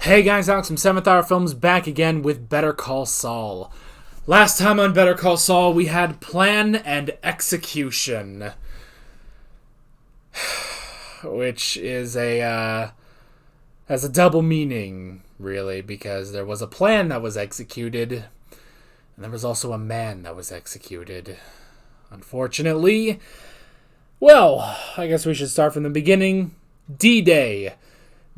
Hey guys, Alex from 7th Hour Films back again with Better Call Saul. Last time on Better Call Saul, we had plan and execution. Which is has a double meaning, really, because there was a plan that was executed, and there was also a man that was executed. Unfortunately, well, I guess we should start from the beginning. D-Day.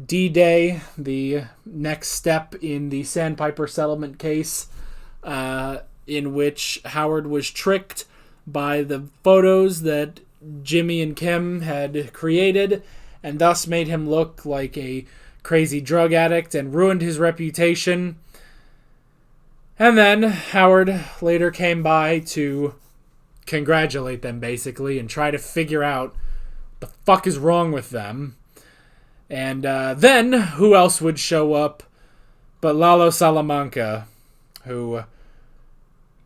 D-Day, the next step in the Sandpiper settlement case, in which Howard was tricked by the photos that Jimmy and Kim had created, and thus made him look like a crazy drug addict and ruined his reputation. And then Howard later came by to congratulate them, basically, and try to figure out what the fuck is wrong with them. And then, who else would show up but Lalo Salamanca, who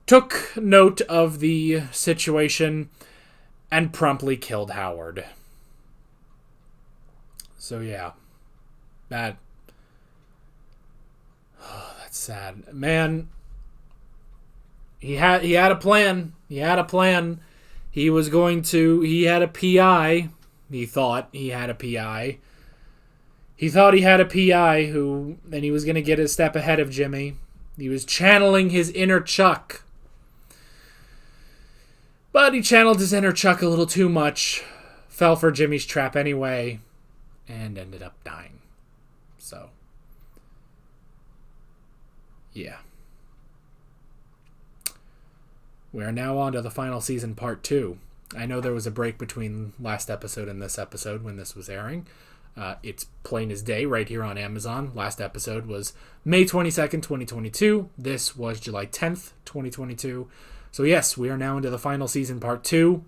took note of the situation and promptly killed Howard. So yeah, that's sad. Man, he had a plan. He had a plan. He had a PI. He thought he had a PI. He thought he had a PI and he was going to get a step ahead of Jimmy. He was channeling his inner Chuck. But he channeled his inner Chuck a little too much, fell for Jimmy's trap anyway, and ended up dying. So, yeah. We are now on to the final season, part 2. I know there was a break between last episode and this episode when this was airing. It's plain as day right here on Amazon. Last episode was May 22nd, 2022. This was July 10th, 2022. So yes, we are now into the final season, part 2.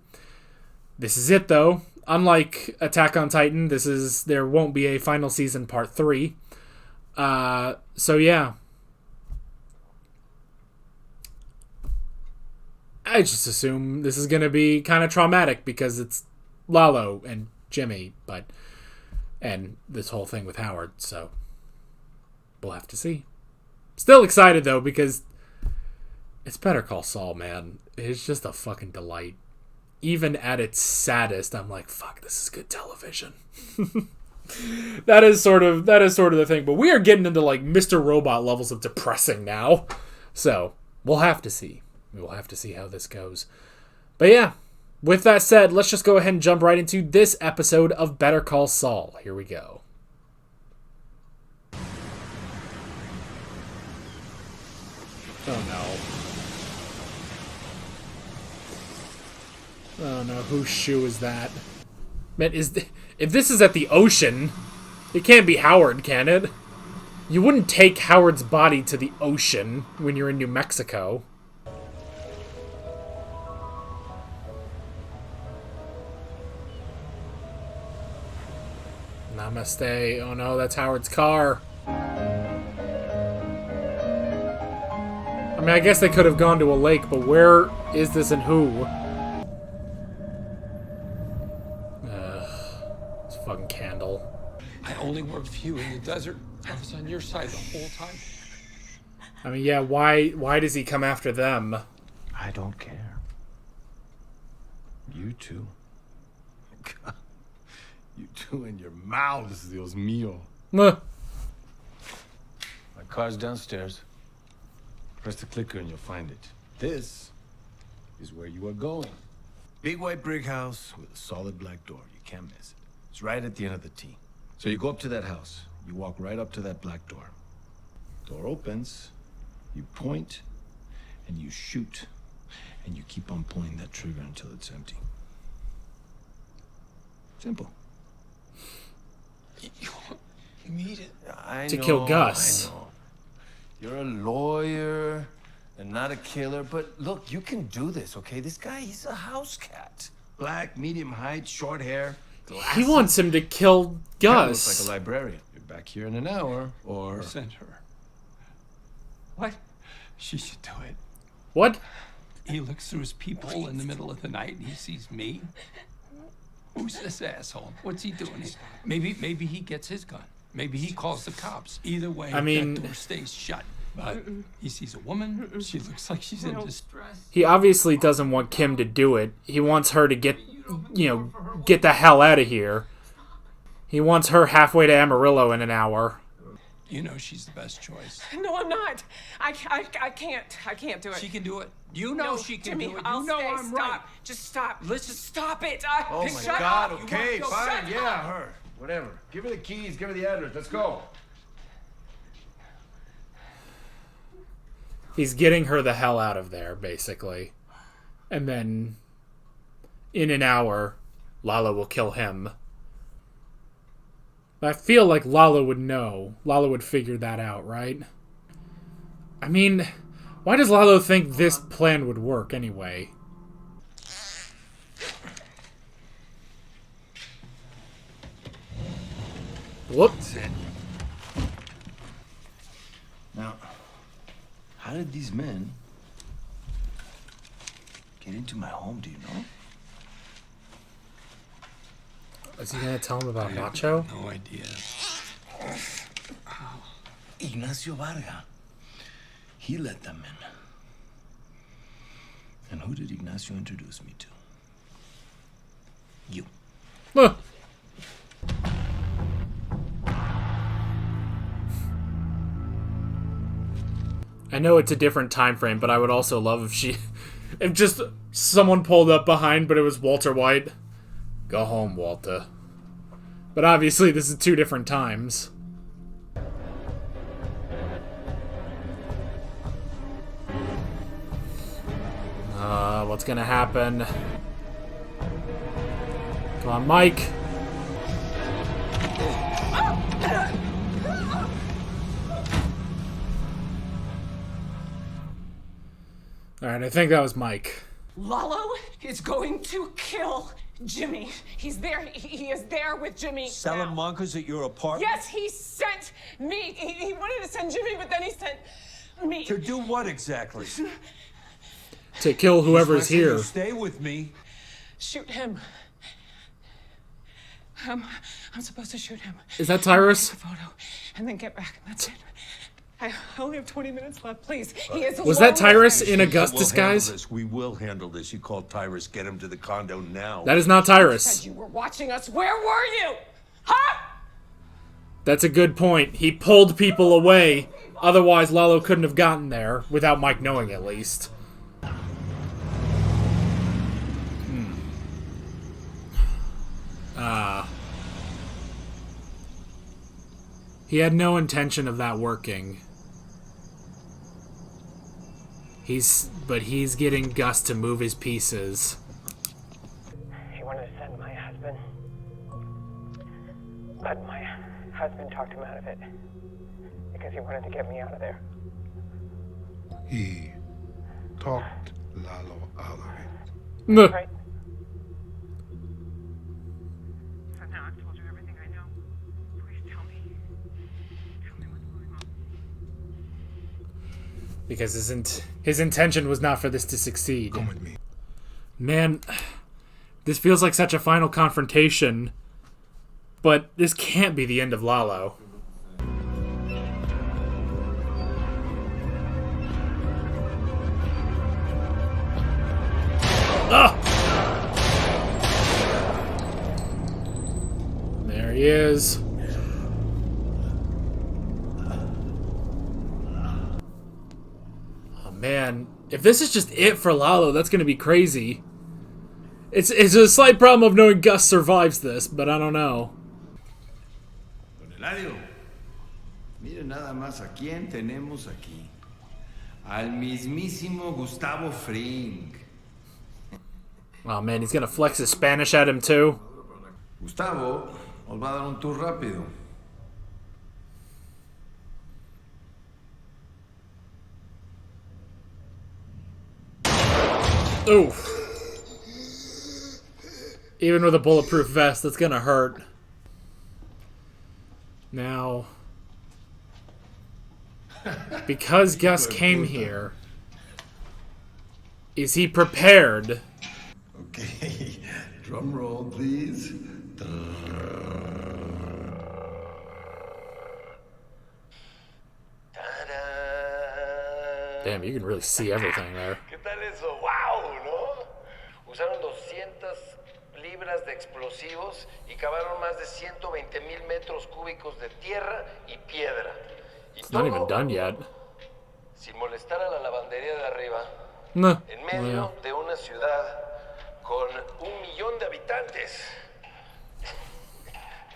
This is it, though. Unlike Attack on Titan, there won't be a final season, part 3. So yeah. I just assume this is going to be kind of traumatic because it's Lalo and Jimmy, and this whole thing with Howard, so we'll have to see. Still excited, though, because it's Better Call Saul, man. It's just a fucking delight. Even at its saddest, I'm like, fuck, this is good television. That is sort of the thing. But we are getting into, like, Mr. Robot levels of depressing now. So, we'll have to see. We will have to see how this goes. But yeah, with that said, let's just go ahead and jump right into this episode of Better Call Saul. Here we go. Oh no. Oh no, whose shoe is that? Man, if this is at the ocean, it can't be Howard, can it? You wouldn't take Howard's body to the ocean when you're in New Mexico. Namaste. Oh no, that's Howard's car. I mean, I guess they could have gone to a lake, but where is this and who? This fucking candle. I only worked for you in the desert. I was on your side the whole time. I mean, yeah, why does he come after them? I don't care. You two. You two and your mouths, Dios mío. Meh. My car's downstairs. Press the clicker and you'll find it. This is where you are going. Big white brick house with a solid black door. You can't miss it. It's right at the end of the T. So you go up to that house. You walk right up to that black door. Door opens. You point and you shoot. And you keep on pulling that trigger until it's empty. Simple. You want me to kill Gus. I know. You're a lawyer and not a killer, but look, you can do this, okay? This guy, he's a house cat. Black, medium height, short hair, glasses. He wants him to kill Kinda Gus. looks like a librarian. You're back here in an hour, or... Send her. What? She should do it. What? He looks through his peephole in the middle of the night and he sees me. Who's this asshole? What's he doing here? Maybe he gets his gun. Maybe he calls the cops. Either way, I mean, that door stays shut. But he sees a woman. She looks like she's in distress. he obviously doesn't want Kim to do it. He wants her to get the hell out of here. He wants her halfway to Amarillo in an hour. You know she's the best choice. No, I'm not. I can't. I can't do it. She can do it. You know she can Jimmy, do it. I'll You know stay. I'm Stop. right. Just stop. Let's Just stop it. Oh my Shut God, up. okay, You want to go? fine, Shut yeah, up. her. Whatever. Give her the keys, give her the address, let's go. He's getting her the hell out of there, basically. And then, in an hour, Lalo will kill him. I feel like Lalo would know. Lalo would figure that out, right? I mean, why does Lalo think this plan would work anyway? Whoops. Now, how did these men get into my home, do you know? Is he gonna tell him about Nacho? No idea. Ignacio Varga. He let them in. And who did Ignacio introduce me to? You. Huh. I know it's a different time frame, but I would also love if just someone pulled up behind, but it was Walter White. Go home, Walter. But obviously, this is two different times. What's gonna happen? Come on, Mike. Alright, I think that was Mike. Lalo is going to kill Jimmy. He's there. He is there with Jimmy. Salamanca's at your apartment? Yes, he sent me. He wanted to send Jimmy, but then he sent me. To do what exactly? To kill whoever's He's letting here. you stay with me. Shoot him. I'm supposed to shoot him. Is that Tyrus? Take a photo and then get back. That's it. I only have 20 minutes left, please. He is Was that Tyrus lonely. in a Gustus guise? We will handle this. You called Tyrus. Get him to the condo now. That is not Said Tyrus. you were watching us. Where were you? Huh? That's a good point. He pulled people away. Otherwise, Lalo couldn't have gotten there, without Mike knowing at least. He had no intention of that working. But he's getting Gus to move his pieces. He wanted to send my husband. But my husband talked him out of it. Because he wanted to get me out of there. He talked Lalo out of it. Nuh. Right? So now I've told you everything I know. Please tell me. Tell me what's going on. Because his intention was not for this to succeed. Come with me. Man, this feels like such a final confrontation. But this can't be the end of Lalo. Ah! There he is. Oh man, if this is just it for Lalo, that's gonna be crazy. It's a slight problem of knowing Gus survives this, but I don't know. Don Eladio, mire nada más a quién tenemos aquí. Al mismísimo Gustavo Fring. Oh man, he's gonna flex his Spanish at him too. Gustavo nos va a dar un tour rápido. Oof. Even with a bulletproof vest, that's gonna hurt. Now, because Gus came here, is he prepared? Okay, drum roll, please. Damn, you can really see everything there. ¿Qué tal eso? ¡Wow! ¿No? Usaron 200 libras de explosivos y cavaron más de 120,000 metros cúbicos de tierra y piedra. Y It's not even done yet. sin molestar a la lavandería de arriba. No. En medio de una ciudad con 1 millón de habitantes.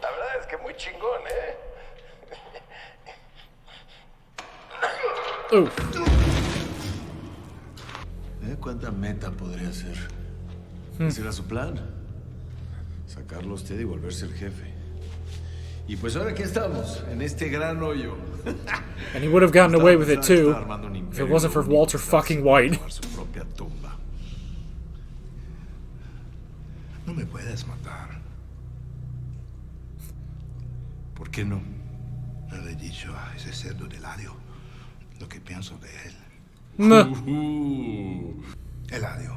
La verdad es que muy chingón, ¿eh? ¿Cuánta meta podría ser? Ese era su plan. Sacarlo a usted y volverse el jefe. Y pues ahora aquí estamos, en este gran hoyo. And he would have gotten away with it too if it wasn't for Walter fucking White. Su propia tumba. No me puedes matar. ¿Por qué no? No le he dicho a ese cerdo de Eladio lo que pienso de él. No. Eladio,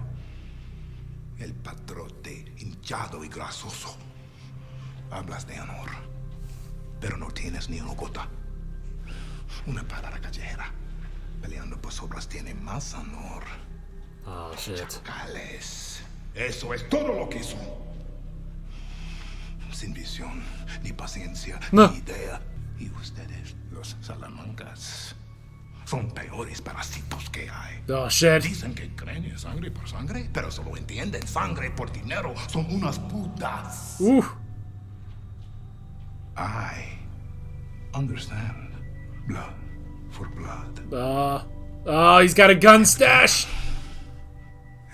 el patrote hinchado y grasoso. Hablas de honor, pero no tienes ni una gota. Una palabra callejera. Peleando por sobras tiene más honor. Oh, shit. Chacales. Eso es todo lo que son. Sin visión, ni paciencia, No. ni idea. Y ustedes, los salamancas, son peores parásitos que hay. Oh, shit. Dicen que creen en sangre por sangre, pero solo entienden sangre por dinero. Son unas putas. I understand. Blood for blood. Oh, he's got a gun stash.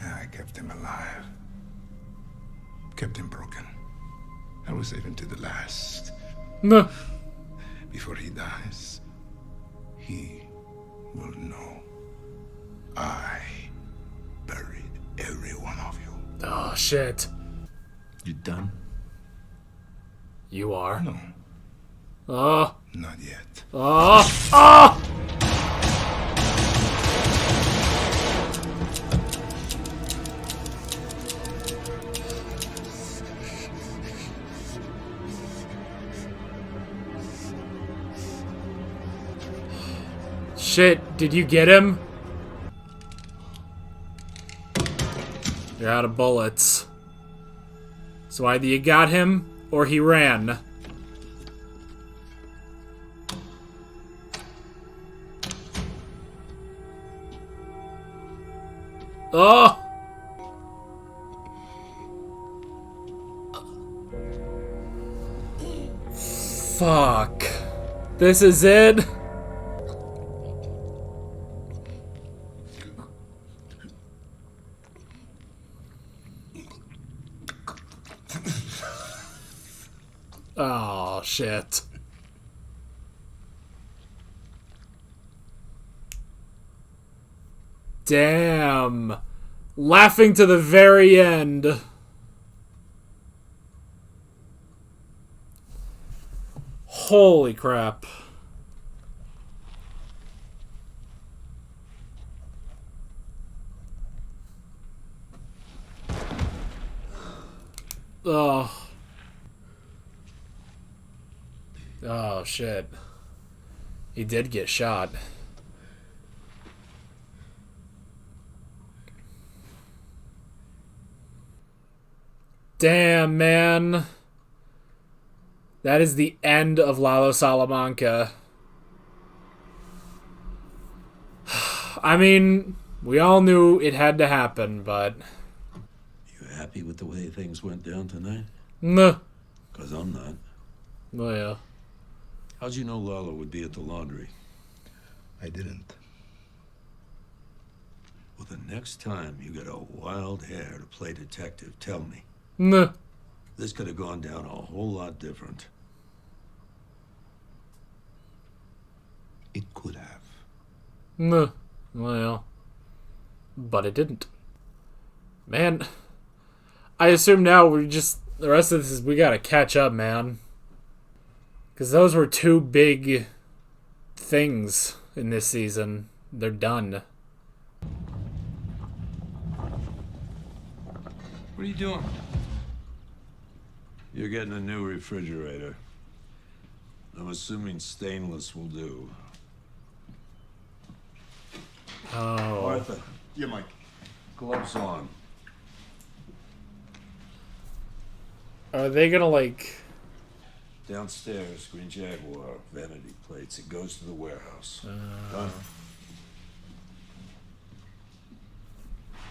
I kept him alive. Kept him broken. I was saving to the last. No. Before he dies, he will know I buried every one of you. Oh, shit. You done? You are. No, Oh. not yet. Oh. Oh. Shit, did you get him? You're out of bullets. So either you got him, or he ran. Oh! Fuck. This is it? Oh, shit. Damn. Laughing to the very end. Holy crap. Oh. Oh, shit. He did get shot. Damn, man. That is the end of Lalo Salamanca. I mean, we all knew it had to happen, but... You happy with the way things went down tonight? No. Because I'm not. Oh, yeah. How'd you know Lalo would be at the laundry? I didn't. Well, the next time you get a wild hair to play detective, tell me. No. This could have gone down a whole lot different. It could have. No. Well. But it didn't. Man. I assume now we just... The rest of this is... We gotta catch up, man. Because those were two big things in this season. They're done. What are you doing? You're getting a new refrigerator. I'm assuming stainless will do. Oh. Martha, Yeah, Mike. gloves on. Are they gonna, like... Downstairs, green Jaguar, vanity plates. It goes to the warehouse. Done.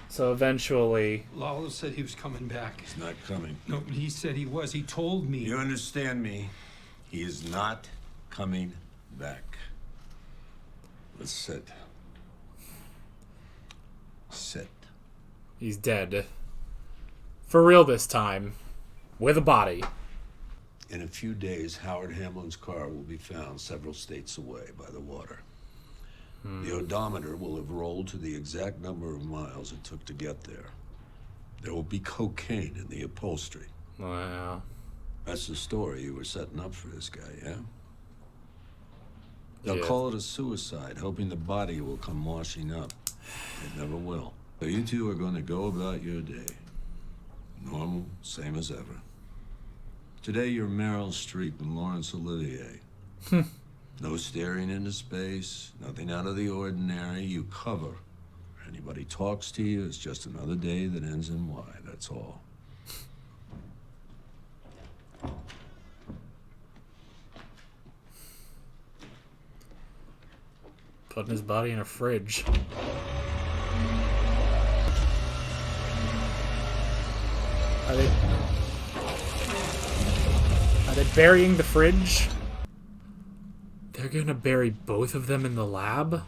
So eventually... Lalo said he was coming back. He's not coming. No, he said he was. He told me. You understand me? He is not coming back. Let's sit. Sit. He's dead. For real this time. With a body. In a few days, Howard Hamlin's car will be found several states away by the water. The odometer will have rolled to the exact number of miles it took to get there. There will be cocaine in the upholstery. Wow. That's the story you were setting up for this guy, yeah? They'll Yeah. call it a suicide, hoping the body will come washing up. It never will. So you two are going to go about your day. Normal, same as ever. Today you're Meryl Streep and Laurence Olivier. No staring into space, nothing out of the ordinary. You cover. Anybody talks to you, it's just another day that ends in Y, that's all. Putting his body in a fridge. Are they burying the fridge? They're gonna bury both of them in the lab?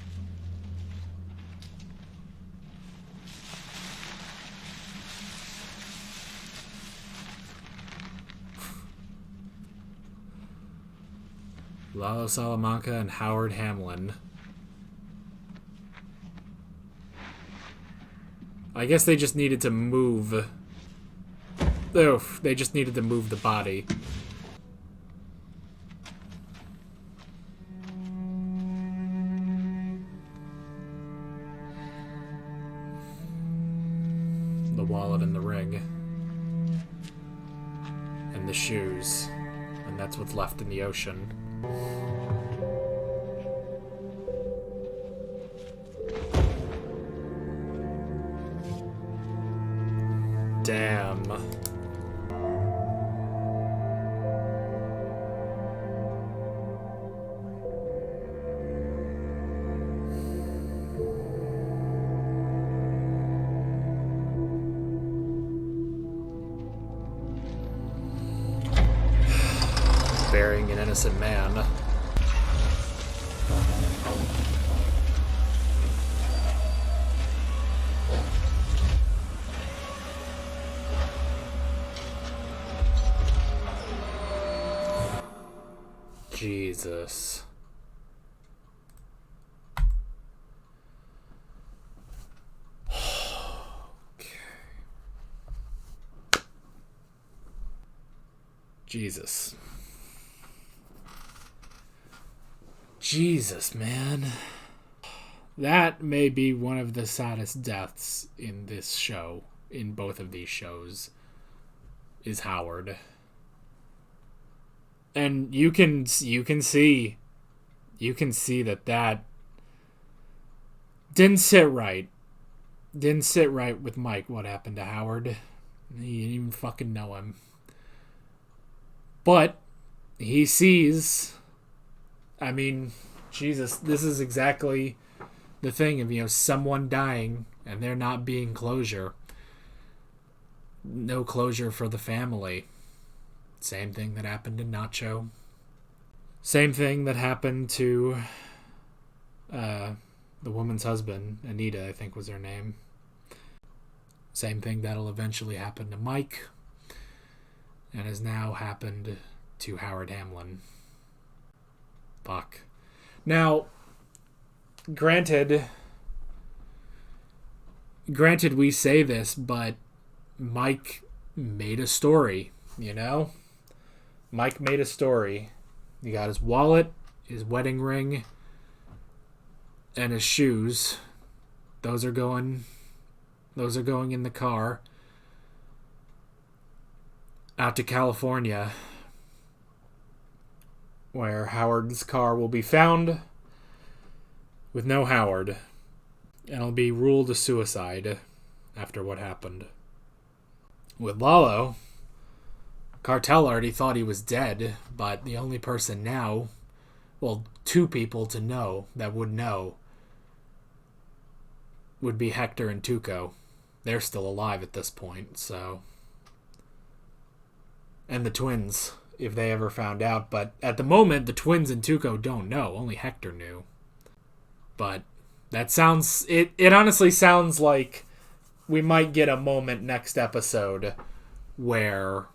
Lalo Salamanca and Howard Hamlin. I guess they just needed to move. Oof, they just needed to move the body. The wallet and the ring. And the shoes. And that's what's left in the ocean. Damn. Burying an innocent man. Jesus. Okay. Jesus. Jesus, man. That may be one of the saddest deaths in this show, in both of these shows, is Howard. And you can see that didn't sit right. Didn't sit right with Mike what happened to Howard. He didn't even fucking know him. But he sees, I mean, Jesus, this is exactly the thing of, someone dying and there not being closure. No closure for the family. Same thing that happened to Nacho. Same thing that happened to the woman's husband, Anita, I think was her name. Same thing that'll eventually happen to Mike. And has now happened to Howard Hamlin. Fuck. Now, granted we say this, but Mike made a story, Mike made a story. He got his wallet, his wedding ring, and his shoes. Those are going in the car out to California, where Howard's car will be found with no Howard. and it'll be ruled a suicide after what happened. With Lalo, Cartel already thought he was dead, but the only person now, well, two people to know that would know, would be Hector and Tuco. They're still alive at this point, so... And the twins, if they ever found out. But at the moment, the twins and Tuco don't know. Only Hector knew. But that sounds... It honestly sounds like we might get a moment next episode where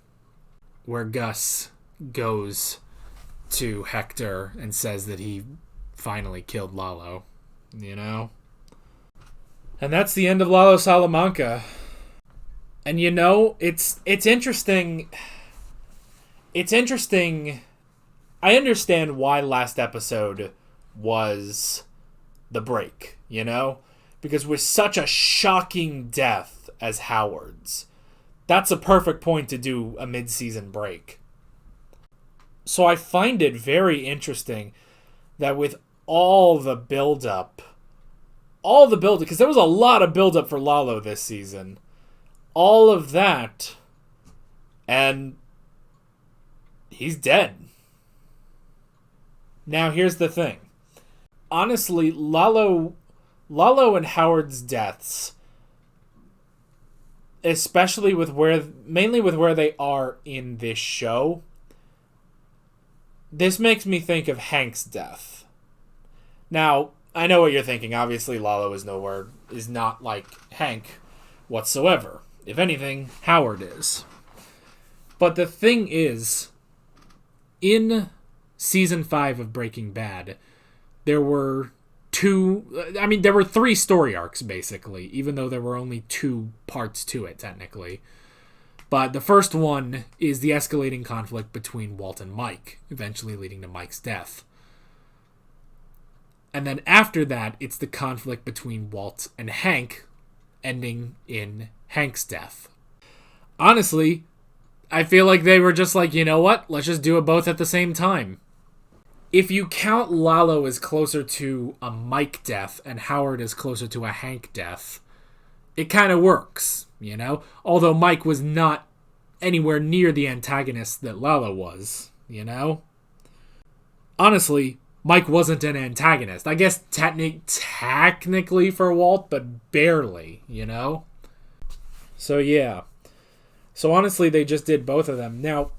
Gus goes to Hector and says that he finally killed Lalo. You know? And that's the end of Lalo Salamanca. And you know, it's interesting... It's interesting. I understand why last episode was the break, you know? Because with such a shocking death as Howard's, that's a perfect point to do a mid-season break. So I find it very interesting that with all the build-up, because there was a lot of build-up for Lalo this season, all of that, and... he's dead. Now, here's the thing. Honestly, Lalo and Howard's deaths, especially mainly with where they are in this show, this makes me think of Hank's death. Now, I know what you're thinking. Obviously, Lalo is not like Hank whatsoever. If anything, Howard is. But the thing is, in season 5 of Breaking Bad, there were three story arcs, basically, even though there were only 2 parts to it, technically. But the first one is the escalating conflict between Walt and Mike, eventually leading to Mike's death. And then after that, it's the conflict between Walt and Hank, ending in Hank's death. Honestly, I feel like they were just like, you know what? Let's just do it both at the same time. If you count Lalo as closer to a Mike death and Howard as closer to a Hank death, it kind of works, you know? Although Mike was not anywhere near the antagonist that Lalo was, you know? Honestly, Mike wasn't an antagonist. I guess technically for Walt, but barely, you know? So yeah. So honestly, they just did both of them. Now,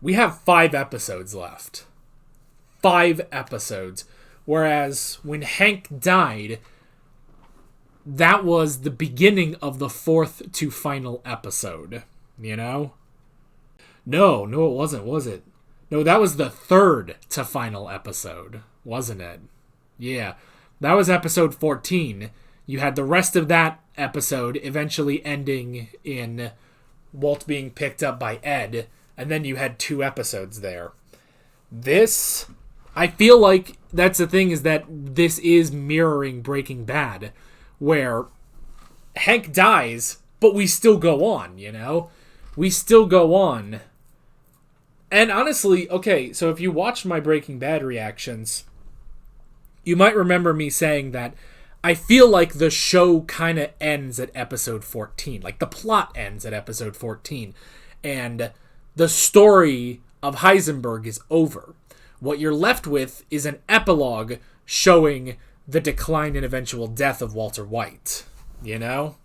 we have 5 episodes left. 5 episodes. Whereas when Hank died, that was the beginning of the 4th to final episode. You know? No, it wasn't, was it? No, that was the 3rd to final episode, wasn't it? Yeah, that was episode 14. You had the rest of that episode eventually ending in Walt being picked up by Ed, and then you had 2 episodes there. This, I feel like that's the thing, is that this is mirroring Breaking Bad, where Hank dies, but we still go on, you know? We still go on. And honestly, okay, so if you watched my Breaking Bad reactions, you might remember me saying that I feel like the show kind of ends at episode 14. Like, the plot ends at episode 14. And the story of Heisenberg is over. What you're left with is an epilogue showing the decline and eventual death of Walter White. You know?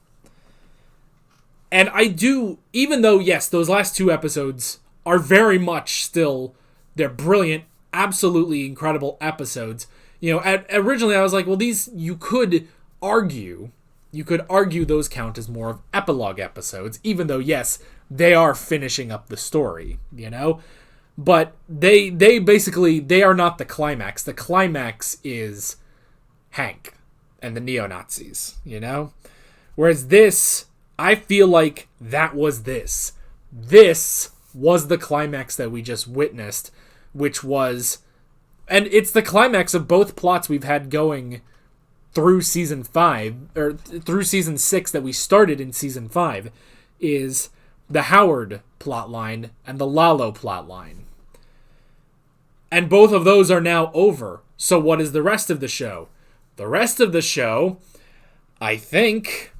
And I do, even though, yes, those last 2 episodes are very much still, they're brilliant, absolutely incredible episodes. You know, originally I was like, well, these, you could argue those count as more of epilogue episodes, even though, yes, they are finishing up the story, you know? But they basically, they are not the climax. The climax is Hank and the neo-Nazis, you know? Whereas this, I feel like that was this. This was the climax that we just witnessed, which was... And it's the climax of both plots we've had going through season 5, or through season 6 that we started in season 5, is the Howard plotline and the Lalo plotline. And both of those are now over. So what is the rest of the show? The rest of the show, I think,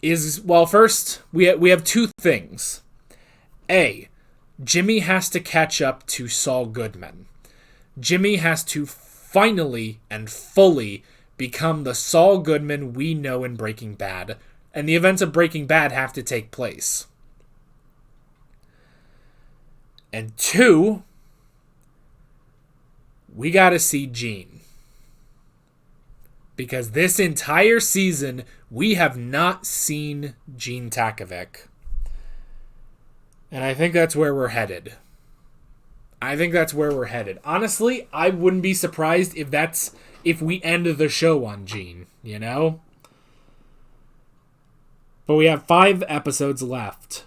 is, well, first, we have two things. A, Jimmy has to catch up to Saul Goodman. Jimmy has to finally and fully become the Saul Goodman we know in Breaking Bad, and the events of Breaking Bad have to take place. And two, we gotta see Gene. Because this entire season, we have not seen Gene Takovic. And I think that's where we're headed. Honestly, I wouldn't be surprised if we end the show on Gene, you know? But we have 5 episodes left.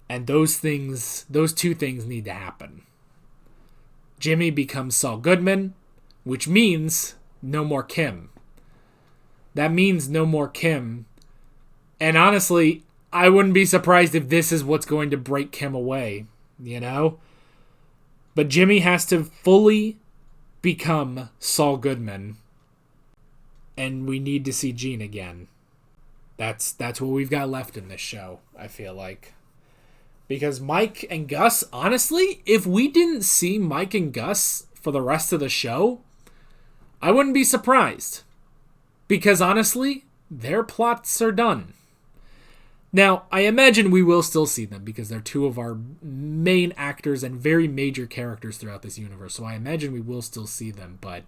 And those two things need to happen. Jimmy becomes Saul Goodman, which means no more Kim. That means no more Kim. And honestly, I wouldn't be surprised if this is what's going to break Kim away, you know? But Jimmy has to fully become Saul Goodman. And we need to see Gene again. That's what we've got left in this show, I feel like. Because Mike and Gus, honestly, if we didn't see Mike and Gus for the rest of the show, I wouldn't be surprised. Because honestly, their plots are done. Now, I imagine we will still see them because they're two of our main actors and very major characters throughout this universe. So I imagine we will still see them, but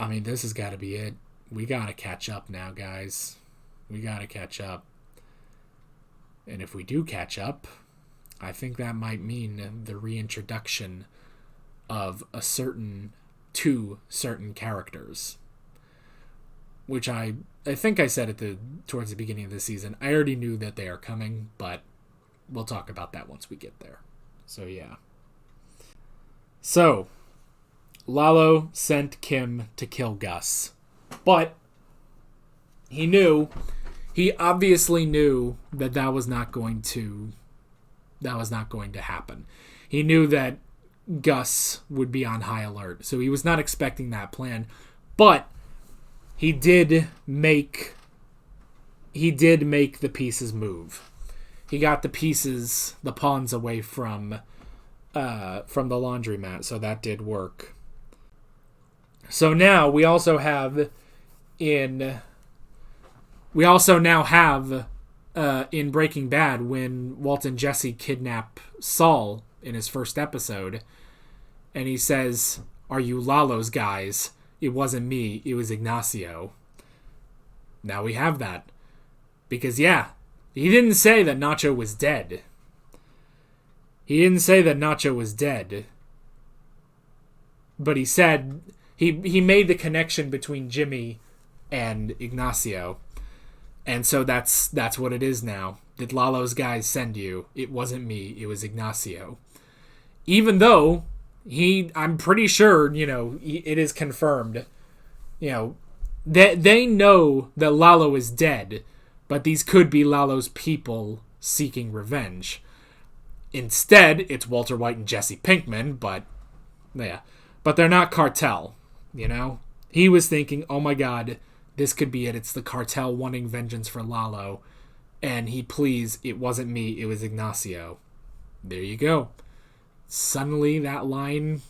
I mean, this has got to be it. We got to catch up now, guys. We got to catch up. And if we do catch up, I think that might mean the reintroduction of two certain characters. Which I think I said towards the beginning of the season. I already knew that they are coming, but we'll talk about that once we get there. So yeah. So, Lalo sent Kim to kill Gus. But he obviously knew that was not going to happen. He knew that Gus would be on high alert. So he was not expecting that plan. But he did make the pieces move. He got the pawns away from the laundromat, so that did work. So now we also now have in Breaking Bad when Walt and Jesse kidnap Saul in his first episode, and he says, "Are you Lalo's guys? It wasn't me, it was Ignacio." Now we have that. Because, yeah, he didn't say that Nacho was dead. But he said, he made the connection between Jimmy and Ignacio. And so that's what it is now. Did Lalo's guys send you? It wasn't me, it was Ignacio. Even though I'm pretty sure, it is confirmed, that they know that Lalo is dead, but these could be Lalo's people seeking revenge. Instead, it's Walter White and Jesse Pinkman, but they're not cartel, He was thinking, oh my god, this could be it. It's the cartel wanting vengeance for Lalo. And it wasn't me, it was Ignacio. There you go. Suddenly that line,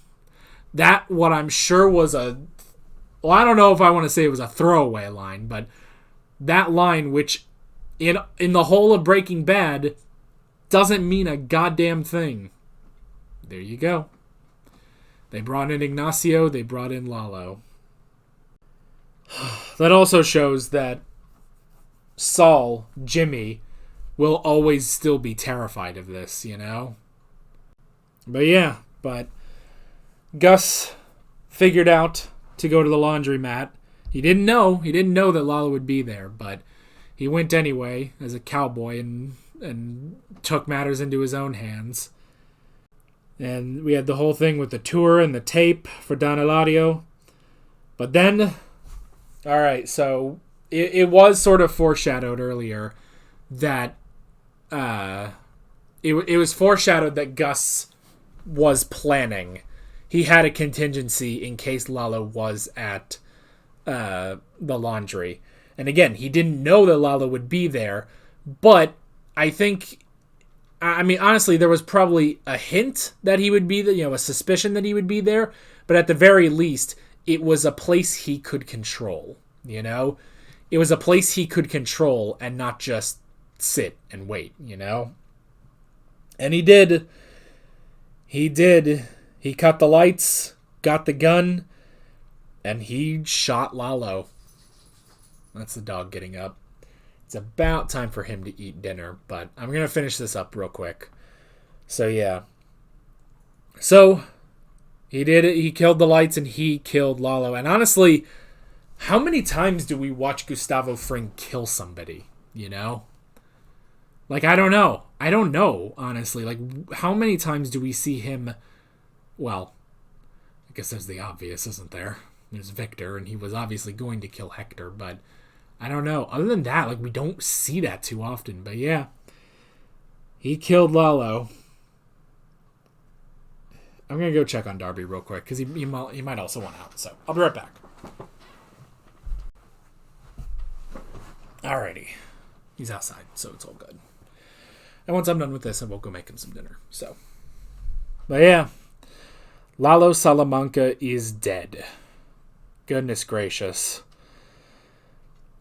what I'm sure was I don't know if I want to say it was a throwaway line, but that line, which in the whole of Breaking Bad doesn't mean a goddamn thing. There you go. They brought in Ignacio, they brought in Lalo. That also shows that Saul, Jimmy, will always still be terrified of this, But Gus figured out to go to the laundromat. He didn't know that Lalo would be there, but he went anyway as a cowboy and took matters into his own hands. And we had the whole thing with the tour and the tape for Don Eladio. But then, alright, so it was sort of foreshadowed earlier that it was foreshadowed that Gus was planning. He had a contingency in case Lalo was at the laundry. And again, he didn't know that Lalo would be there, but I think, I mean, honestly, there was probably a hint that he would be there, a suspicion that he would be there, but at the very least, it was a place he could control, It was a place he could control and not just sit and wait, And he did. He did. He cut the lights, got the gun, and he shot Lalo. That's the dog getting up. It's about time for him to eat dinner, but I'm going to finish this up real quick. So, yeah. So, he did it. He killed the lights and he killed Lalo. And honestly, how many times do we watch Gustavo Fring kill somebody, Like, I don't know. I don't know, honestly. Like, how many times do we see him... Well, I guess there's the obvious, isn't there? There's Victor, and he was obviously going to kill Hector, but I don't know. Other than that, like, we don't see that too often. But yeah, he killed Lalo. I'm going to go check on Darby real quick, because he might also want out. So, I'll be right back. Alrighty. He's outside, so it's all good. And once I'm done with this, I will go make him some dinner. So, but yeah, Lalo Salamanca is dead. Goodness gracious.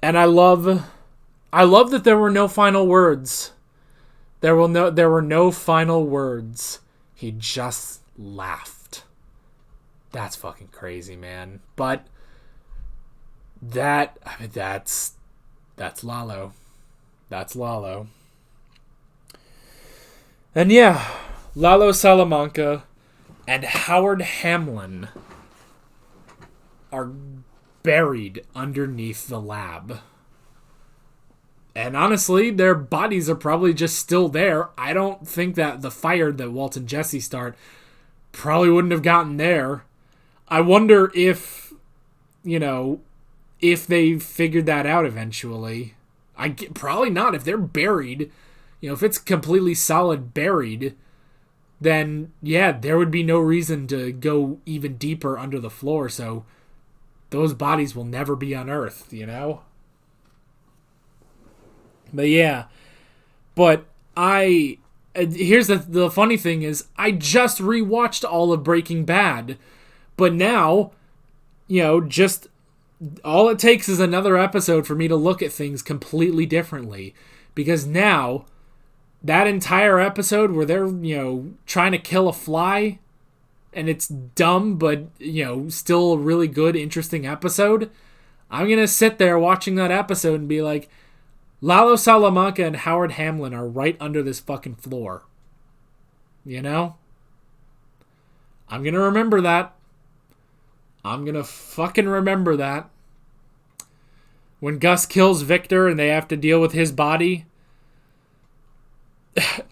And I love that there were no final words. There were no final words. He just laughed. That's fucking crazy, man. But that's Lalo. That's Lalo. And yeah, Lalo Salamanca and Howard Hamlin are buried underneath the lab. And honestly, their bodies are probably just still there. I don't think that the fire that Walt and Jesse start probably wouldn't have gotten there. I wonder if they figured that out eventually. Probably not. If they're buried, if it's completely solid buried, then yeah, there would be no reason to go even deeper under the floor. So those bodies will never be unearthed, But yeah, here's the funny thing is, I just rewatched all of Breaking Bad, but now, just all it takes is another episode for me to look at things completely differently, because now that entire episode where they're, trying to kill a fly, and it's dumb, but, still a really good, interesting episode, I'm going to sit there watching that episode and be like, Lalo Salamanca and Howard Hamlin are right under this fucking floor. I'm going to remember that. I'm going to fucking remember that. When Gus kills Victor and they have to deal with his body.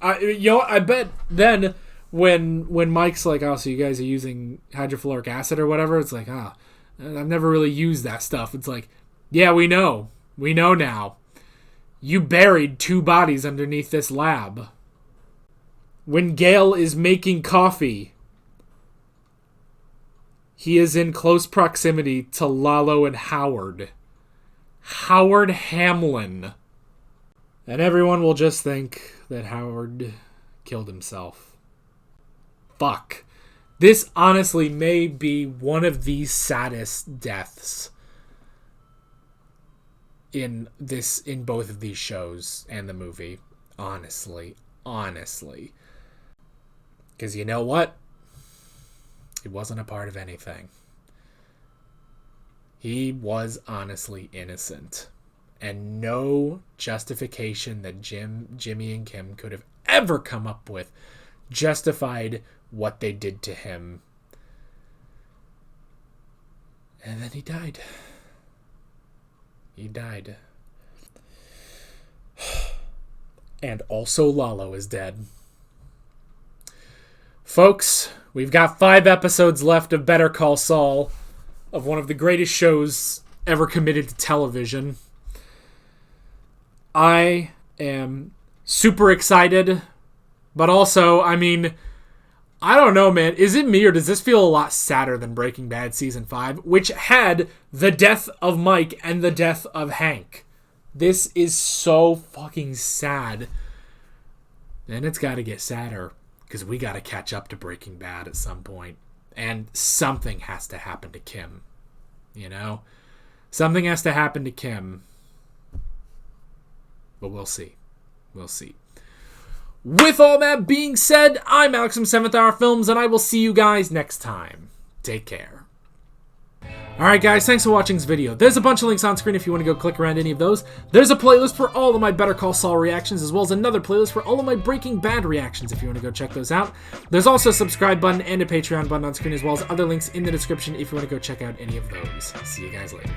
I bet then when Mike's like, oh, so you guys are using hydrofluoric acid or whatever, it's like, I've never really used that stuff. It's like, yeah, we know. We know now. You buried 2 bodies underneath this lab. When Gale is making coffee, he is in close proximity to Lalo and Howard. Howard Hamlin. And everyone will just think that Howard killed himself. Fuck. This honestly may be one of the saddest deaths in both of these shows and the movie. Honestly. Because you know what? He wasn't a part of anything. He was honestly innocent. And no justification that Jimmy and Kim could have ever come up with justified what they did to him. And then he died. He died. And also Lalo is dead. Folks, we've got 5 episodes left of Better Call Saul, of one of the greatest shows ever committed to television. I am super excited, but also, I don't know, man. Is it me or does this feel a lot sadder than Breaking Bad Season 5, which had the death of Mike and the death of Hank? This is so fucking sad. And it's got to get sadder because we got to catch up to Breaking Bad at some point. And something has to happen to Kim. You know? Something has to happen to Kim. But we'll see. We'll see. With all that being said, I'm Alex from 7th Hour Films, and I will see you guys next time. Take care. Alright guys, thanks for watching this video. There's a bunch of links on screen if you want to go click around any of those. There's a playlist for all of my Better Call Saul reactions, as well as another playlist for all of my Breaking Bad reactions if you want to go check those out. There's also a subscribe button and a Patreon button on screen, as well as other links in the description if you want to go check out any of those. See you guys later.